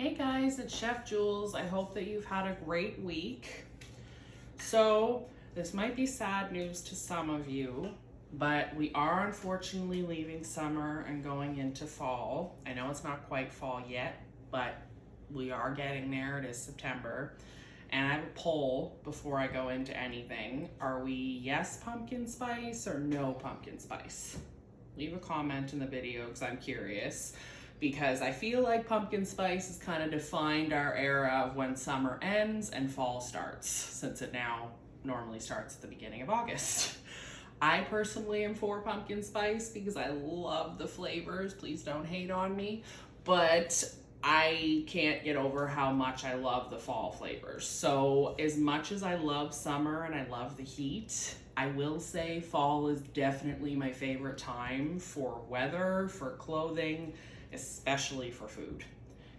Hey guys, it's Chef Jules. I hope that you've had a great week. So, this might be sad news to some of you, but we are unfortunately leaving summer and going into fall. I know it's not quite fall yet, but we are getting there. It is September. And I have a poll before I go into anything. Are we yes pumpkin spice or no pumpkin spice? Leave a comment in the video because I'm curious. Because I feel like pumpkin spice has kind of defined our era of when summer ends and fall starts, since it now normally starts at the beginning of August. I personally am for pumpkin spice because I love the flavors. Please don't hate on me. But I can't get over how much I love the fall flavors. So as much as I love summer and I love the heat, I will say fall is definitely my favorite time for weather, for clothing, especially for food,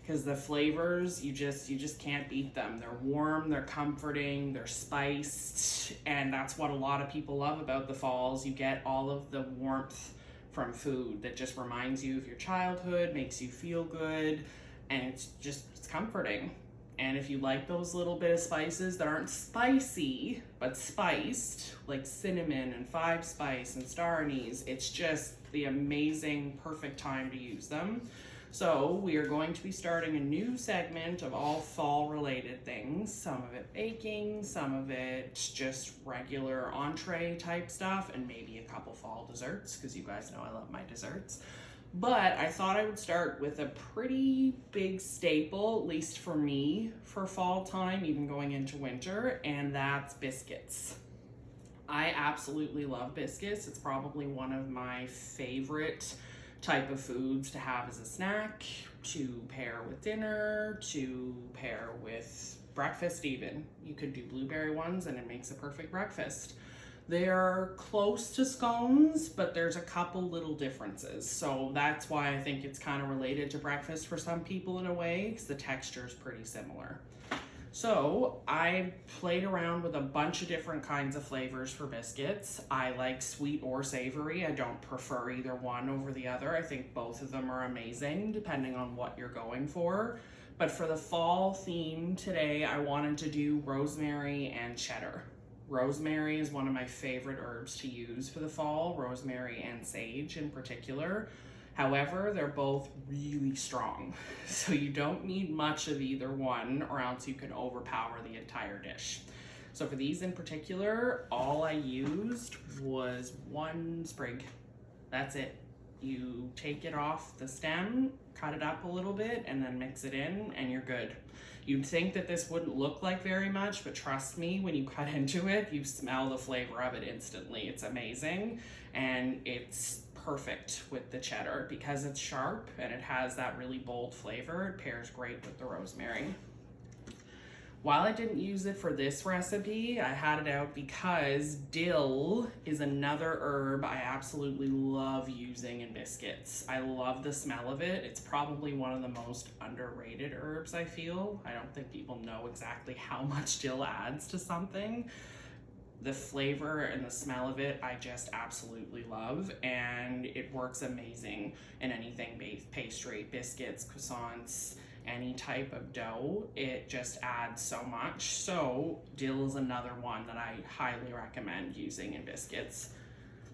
because the flavors, you just can't beat them. They're warm, they're comforting, they're spiced, and that's what a lot of people love about the falls. You get all of the warmth from food that just reminds you of your childhood, makes you feel good, and it's comforting. And if you like those little bit of spices that aren't spicy but spiced, like cinnamon and five spice and star anise, it's just the amazing, perfect time to use them. So we are going to be starting a new segment of all fall related things. Some of it baking, some of it just regular entree type stuff, and maybe a couple fall desserts, because you guys know I love my desserts. But I thought I would start with a pretty big staple, at least for me, for fall time, even going into winter, and that's biscuits. I absolutely love biscuits. It's probably one of my favorite type of foods to have as a snack, to pair with dinner, to pair with breakfast even. You could do blueberry ones and it makes a perfect breakfast. They're close to scones, but there's a couple little differences. So that's why I think it's kind of related to breakfast for some people in a way, because the texture is pretty similar. So I played around with a bunch of different kinds of flavors for biscuits. I like sweet or savory. I don't prefer either one over the other. I think both of them are amazing depending on what you're going for. But for the fall theme today, I wanted to do rosemary and cheddar. Rosemary is one of my favorite herbs to use for the fall, rosemary and sage in particular. However, they're both really strong, so you don't need much of either one or else you can overpower the entire dish. So for these in particular, all I used was one sprig. That's it. You take it off the stem, cut it up a little bit, and then mix it in, and you're good. You'd think that this wouldn't look like very much, but trust me, when you cut into it, you smell the flavor of it instantly. It's amazing, and it's perfect with the cheddar because it's sharp and it has that really bold flavor. It pairs great with the rosemary. While I didn't use it for this recipe, I had it out because dill is another herb I absolutely love using in biscuits. I love the smell of it. It's probably one of the most underrated herbs, I feel. I don't think people know exactly how much dill adds to something. The flavor and the smell of it, I just absolutely love, and it works amazing in anything pastry, biscuits, croissants, any type of dough. It just adds so much. So dill is another one that I highly recommend using in biscuits.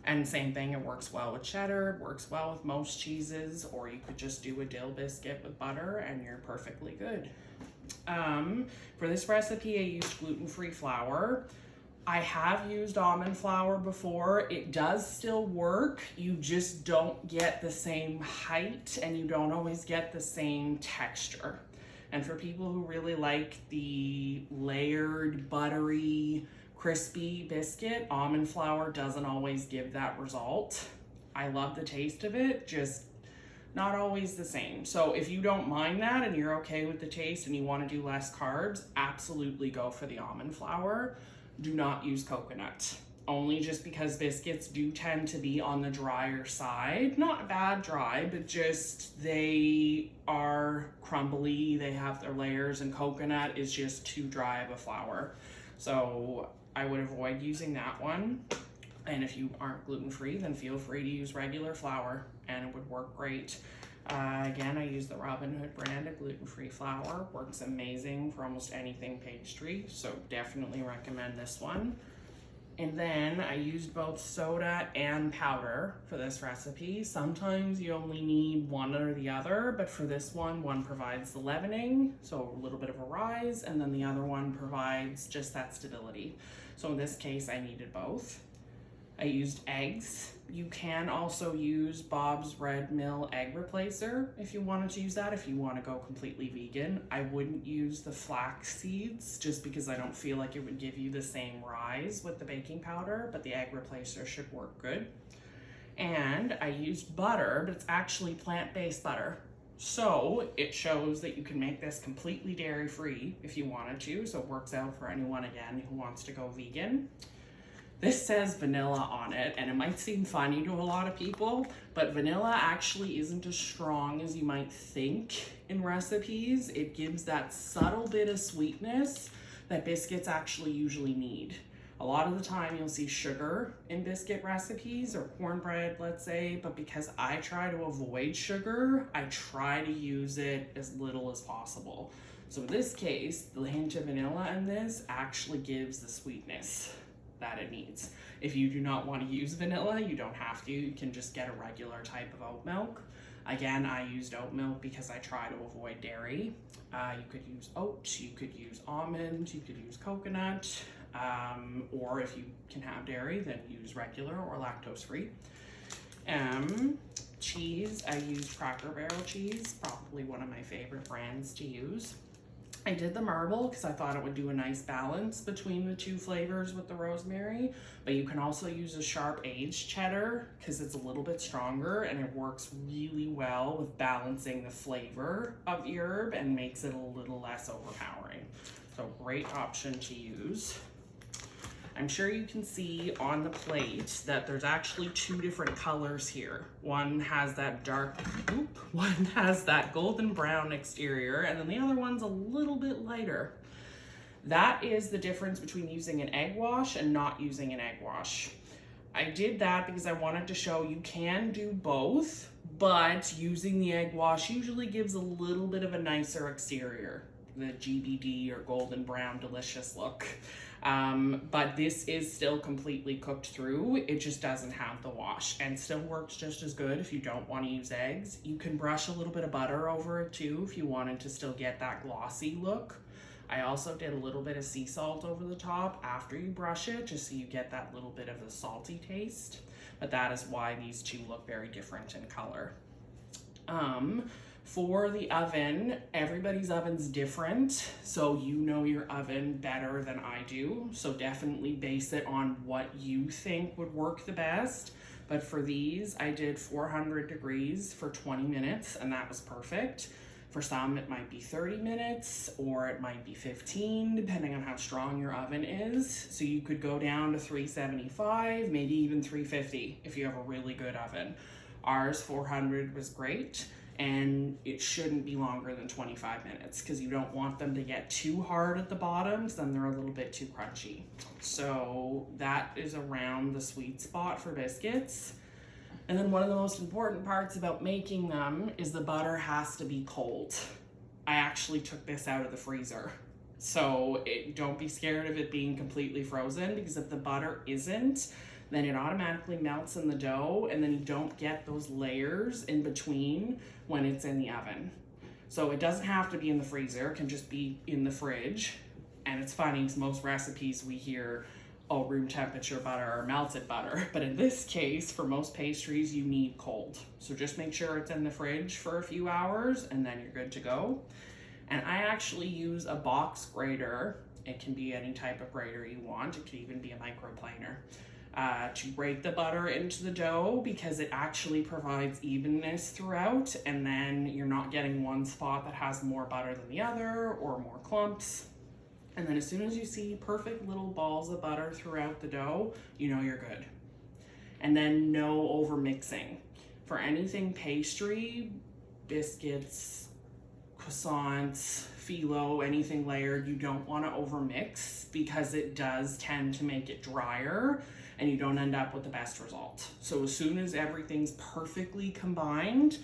And same thing, it works well with cheddar, it works well with most cheeses, or you could just do a dill biscuit with butter and you're perfectly good. For this recipe, I used gluten-free flour. I have used almond flour before. It does still work. You just don't get the same height and you don't always get the same texture. And for people who really like the layered, buttery, crispy biscuit, almond flour doesn't always give that result. I love the taste of it, just not always the same. So if you don't mind that and you're okay with the taste and you want to do less carbs, absolutely go for the almond flour. Do not use coconut, only just because biscuits do tend to be on the drier side. Not bad dry, but just they are crumbly, they have their layers, and coconut is just too dry of a flour. So I would avoid using that one. And if you aren't gluten-free, then feel free to use regular flour and it would work great. Again, I use the Robin Hood brand of gluten-free flour. Works amazing for almost anything pastry, so definitely recommend this one. And then I used both soda and powder for this recipe. Sometimes you only need one or the other, but for this one provides the leavening, so a little bit of a rise, and then the other one provides just that stability. So in this case, I needed both. I used eggs. You can also use Bob's Red Mill egg replacer if you wanted to use that, if you want to go completely vegan. I wouldn't use the flax seeds just because I don't feel like it would give you the same rise with the baking powder, but the egg replacer should work good. And I used butter, but it's actually plant-based butter. So it shows that you can make this completely dairy-free if you wanted to, so it works out for anyone, again, who wants to go vegan. This says vanilla on it, and it might seem funny to a lot of people, but vanilla actually isn't as strong as you might think in recipes. It gives that subtle bit of sweetness that biscuits actually usually need. A lot of the time you'll see sugar in biscuit recipes or cornbread, let's say, but because I try to avoid sugar, I try to use it as little as possible. So in this case, the hint of vanilla in this actually gives the sweetness that it needs. If you do not want to use vanilla, you don't have to. You can just get a regular type of oat milk. Again, I used oat milk because I try to avoid dairy. You could use oat, you could use almond, you could use coconut, or if you can have dairy, then use regular or lactose-free. Cheese, I used Cracker Barrel cheese, probably one of my favorite brands to use. I did the marble because I thought it would do a nice balance between the two flavors with the rosemary, but you can also use a sharp aged cheddar because it's a little bit stronger and it works really well with balancing the flavor of the herb and makes it a little less overpowering. So great option to use. I'm sure you can see on the plate that there's actually two different colors here. One has that one has that golden brown exterior, and then the other one's a little bit lighter. That is the difference between using an egg wash and not using an egg wash. I did that because I wanted to show you can do both, but using the egg wash usually gives a little bit of a nicer exterior, the GBD or golden brown delicious look. But this is still completely cooked through. It just doesn't have the wash and still works just as good if you don't want to use eggs. You can brush a little bit of butter over it too if you wanted to still get that glossy look. I also did a little bit of sea salt over the top after you brush it, just so you get that little bit of the salty taste. But that is why these two look very different in color. For the oven, everybody's oven's different, so you know your oven better than I do. So definitely base it on what you think would work the best. But for these, I did 400 degrees for 20 minutes, and that was perfect. For some, it might be 30 minutes, or it might be 15, depending on how strong your oven is. So you could go down to 375, maybe even 350 if you have a really good oven. Ours, 400 was great. And it shouldn't be longer than 25 minutes because you don't want them to get too hard at the bottoms, then they're a little bit too crunchy. So that is around the sweet spot for biscuits. And then one of the most important parts about making them is the butter has to be cold. I actually took this out of the freezer. So don't be scared of it being completely frozen, because if the butter isn't, then it automatically melts in the dough and then you don't get those layers in between when it's in the oven. So it doesn't have to be in the freezer, it can just be in the fridge. And it's funny because most recipes we hear, oh, room temperature butter or melted butter. But in this case, for most pastries, you need cold. So just make sure it's in the fridge for a few hours and then you're good to go. And I actually use a box grater. It can be any type of grater you want. It could even be a microplaner. To grate the butter into the dough because it actually provides evenness throughout, and then you're not getting one spot that has more butter than the other or more clumps. And then as soon as you see perfect little balls of butter throughout the dough, you know you're good. And then no over mixing. For anything pastry, biscuits, croissants, phyllo, anything layered, you don't want to over mix because it does tend to make it drier and you don't end up with the best result. So as soon as everything's perfectly combined,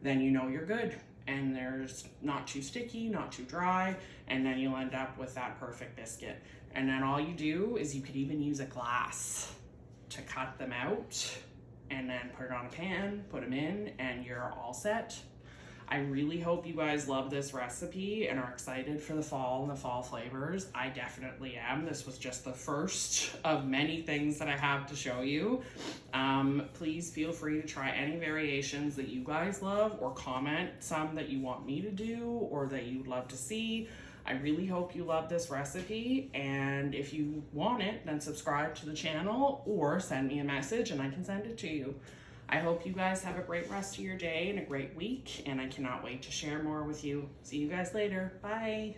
then you know you're good. And there's not too sticky, not too dry, and then you'll end up with that perfect biscuit. And then all you do is you could even use a glass to cut them out and then put it on a pan, put them in, and you're all set. I really hope you guys love this recipe and are excited for the fall and the fall flavors. I definitely am. This was just the first of many things that I have to show you. Please feel free to try any variations that you guys love, or comment some that you want me to do or that you'd love to see. I really hope you love this recipe, and if you want it, then subscribe to the channel or send me a message and I can send it to you. I hope you guys have a great rest of your day and a great week, and I cannot wait to share more with you. See you guys later. Bye.